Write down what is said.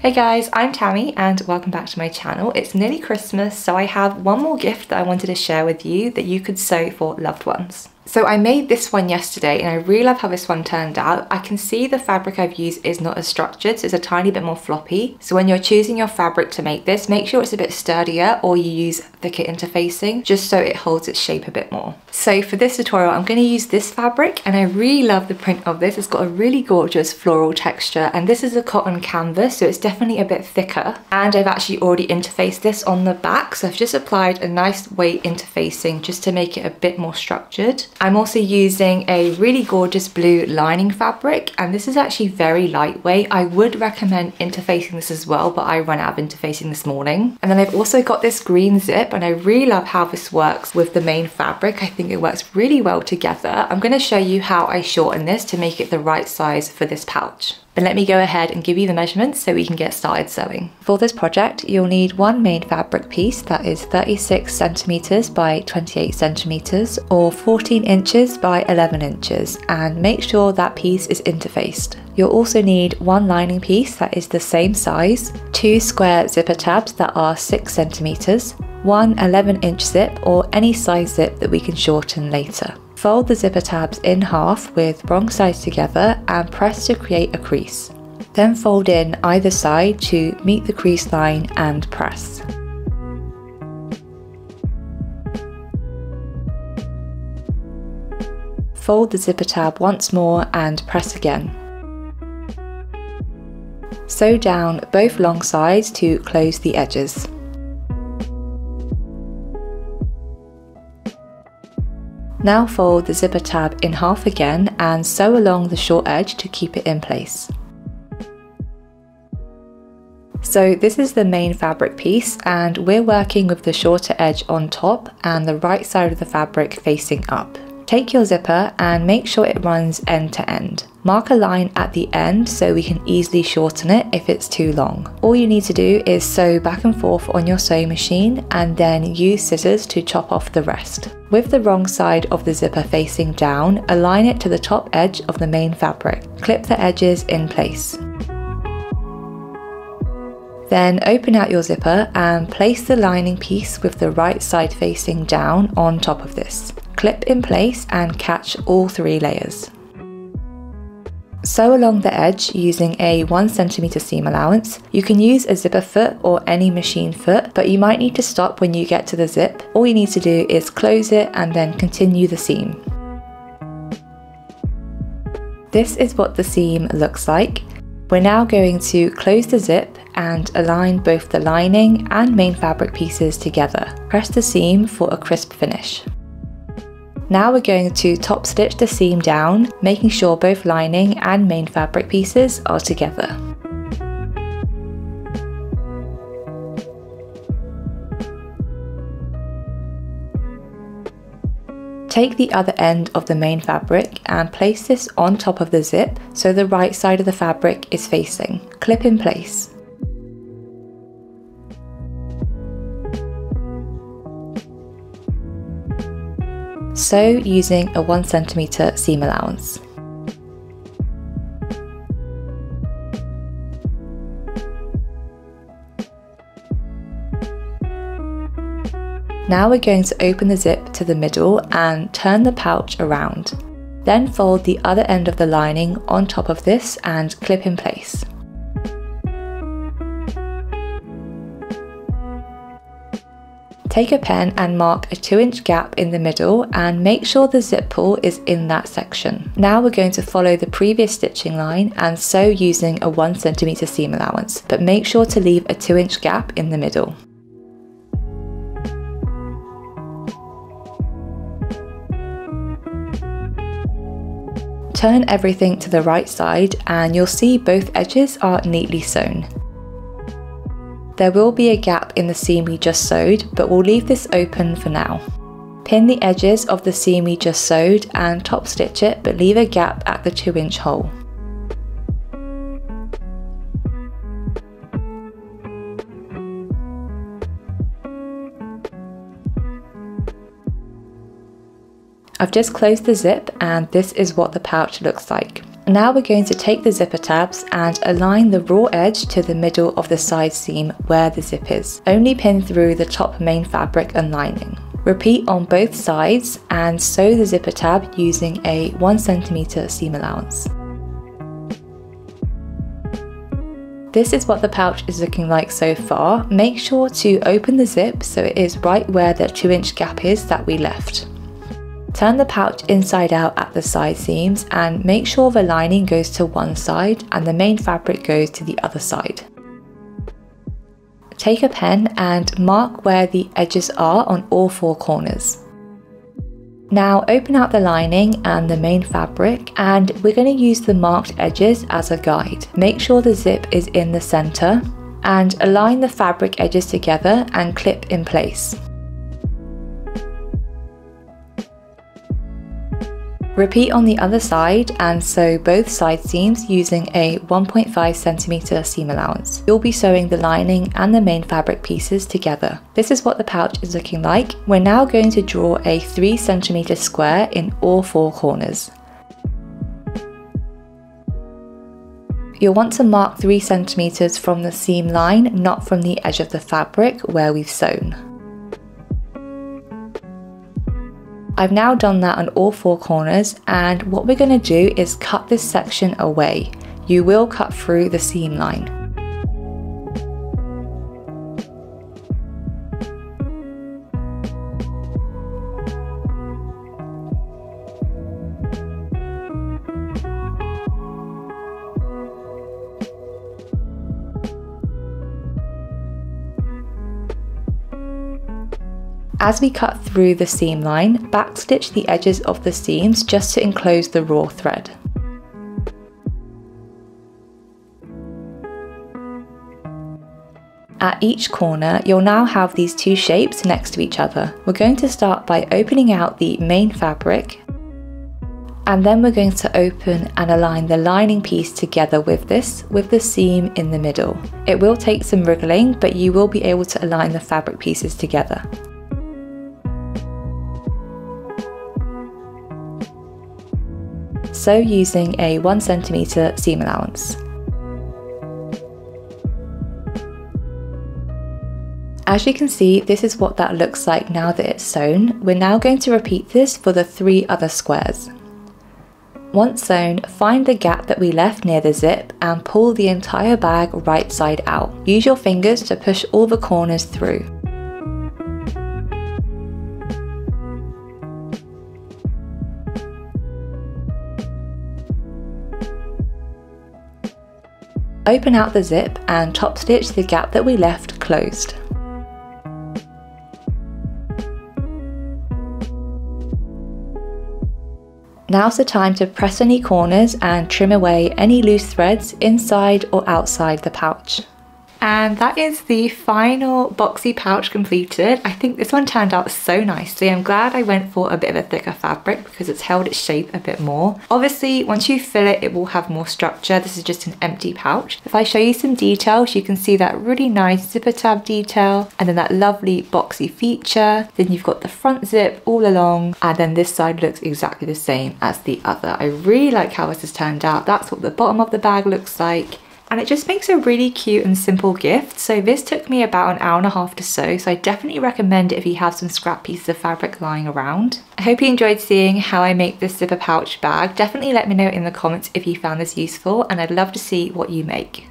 Hey guys, I'm Tammy and welcome back to my channel. It's nearly Christmas, so I have one more gift that I wanted to share with you that you could sew for loved ones. So I made this one yesterday and I really love how this one turned out. I can see the fabric I've used is not as structured, so it's a tiny bit more floppy. So when you're choosing your fabric to make this, make sure it's a bit sturdier or you use thicker interfacing just so it holds its shape a bit more. So for this tutorial, I'm going to use this fabric and I really love the print of this. It's got a really gorgeous floral texture and this is a cotton canvas, so it's definitely a bit thicker. And I've actually already interfaced this on the back, so I've just applied a nice weight interfacing just to make it a bit more structured. I'm also using a really gorgeous blue lining fabric and this is actually very lightweight. I would recommend interfacing this as well, but I ran out of interfacing this morning. And then I've also got this green zip and I really love how this works with the main fabric. I think it works really well together. I'm going to show you how I shorten this to make it the right size for this pouch. But let me go ahead and give you the measurements so we can get started sewing. For this project, you'll need one main fabric piece that is 36 centimeters by 28 centimeters or 14 inches by 11 inches, and make sure that piece is interfaced. You'll also need one lining piece that is the same size, two square zipper tabs that are 6 centimeters, one 11-inch zip or any size zip that we can shorten later. Fold the zipper tabs in half with wrong sides together and press to create a crease. Then fold in either side to meet the crease line and press. Fold the zipper tab once more and press again. Sew down both long sides to close the edges. Now fold the zipper tab in half again and sew along the short edge to keep it in place. So this is the main fabric piece and we're working with the shorter edge on top and the right side of the fabric facing up. Take your zipper and make sure it runs end to end. Mark a line at the end so we can easily shorten it if it's too long. All you need to do is sew back and forth on your sewing machine and then use scissors to chop off the rest. With the wrong side of the zipper facing down, align it to the top edge of the main fabric. Clip the edges in place. Then open out your zipper and place the lining piece with the right side facing down on top of this. Clip in place and catch all 3 layers. Sew along the edge using a 1 centimeter seam allowance. You can use a zipper foot or any machine foot, but you might need to stop when you get to the zip. All you need to do is close it and then continue the seam. This is what the seam looks like. We're now going to close the zip and align both the lining and main fabric pieces together. Press the seam for a crisp finish. Now we're going to top stitch the seam down, making sure both lining and main fabric pieces are together. Take the other end of the main fabric and place this on top of the zip so the right side of the fabric is facing. Clip in place. Sew using a 1 centimeter seam allowance. Now we're going to open the zip to the middle and turn the pouch around. Then fold the other end of the lining on top of this and clip in place. Take a pen and mark a 2-inch gap in the middle and make sure the zip pull is in that section. Now we're going to follow the previous stitching line and sew using a 1 centimeter seam allowance, but make sure to leave a 2-inch gap in the middle. Turn everything to the right side and you'll see both edges are neatly sewn. There will be a gap in the seam we just sewed, but we'll leave this open for now. Pin the edges of the seam we just sewed and top stitch it, but leave a gap at the 2-inch hole. I've just closed the zip and this is what the pouch looks like. Now we're going to take the zipper tabs and align the raw edge to the middle of the side seam where the zip is. Only pin through the top main fabric and lining. Repeat on both sides and sew the zipper tab using a 1 cm seam allowance. This is what the pouch is looking like so far. Make sure to open the zip so it is right where the 2-inch gap is that we left. Turn the pouch inside out at the side seams and make sure the lining goes to one side and the main fabric goes to the other side. Take a pen and mark where the edges are on all 4 corners. Now open out the lining and the main fabric, and we're going to use the marked edges as a guide. Make sure the zip is in the center and align the fabric edges together and clip in place. Repeat on the other side and sew both side seams using a 1.5 cm seam allowance. You'll be sewing the lining and the main fabric pieces together. This is what the pouch is looking like. We're now going to draw a 3 cm square in all 4 corners. You'll want to mark 3 cm from the seam line, not from the edge of the fabric where we've sewn. I've now done that on all 4 corners, and what we're going to do is cut this section away. You will cut through the seam line. As we cut through the seam line, backstitch the edges of the seams just to enclose the raw thread. At each corner, you'll now have these 2 shapes next to each other. We're going to start by opening out the main fabric, and then we're going to open and align the lining piece together with the seam in the middle. It will take some wriggling, but you will be able to align the fabric pieces together. Sew using a 1 cm seam allowance. As you can see, this is what that looks like now that it's sewn. We're now going to repeat this for the 3 other squares. Once sewn, find the gap that we left near the zip and pull the entire bag right side out. Use your fingers to push all the corners through. Open out the zip and top stitch the gap that we left closed. Now's the time to press any corners and trim away any loose threads inside or outside the pouch. And that is the final boxy pouch completed. I think this one turned out so nicely. I'm glad I went for a bit of a thicker fabric because it's held its shape a bit more. Obviously, once you fill it, it will have more structure. This is just an empty pouch. If I show you some details, you can see that really nice zipper tab detail and then that lovely boxy feature. Then you've got the front zip all along, and then this side looks exactly the same as the other. I really like how this has turned out. That's what the bottom of the bag looks like. And it just makes a really cute and simple gift. So this took me about 1.5 hours to sew, so I definitely recommend it if you have some scrap pieces of fabric lying around. I hope you enjoyed seeing how I make this zipper pouch bag. Definitely let me know in the comments if you found this useful, and I'd love to see what you make.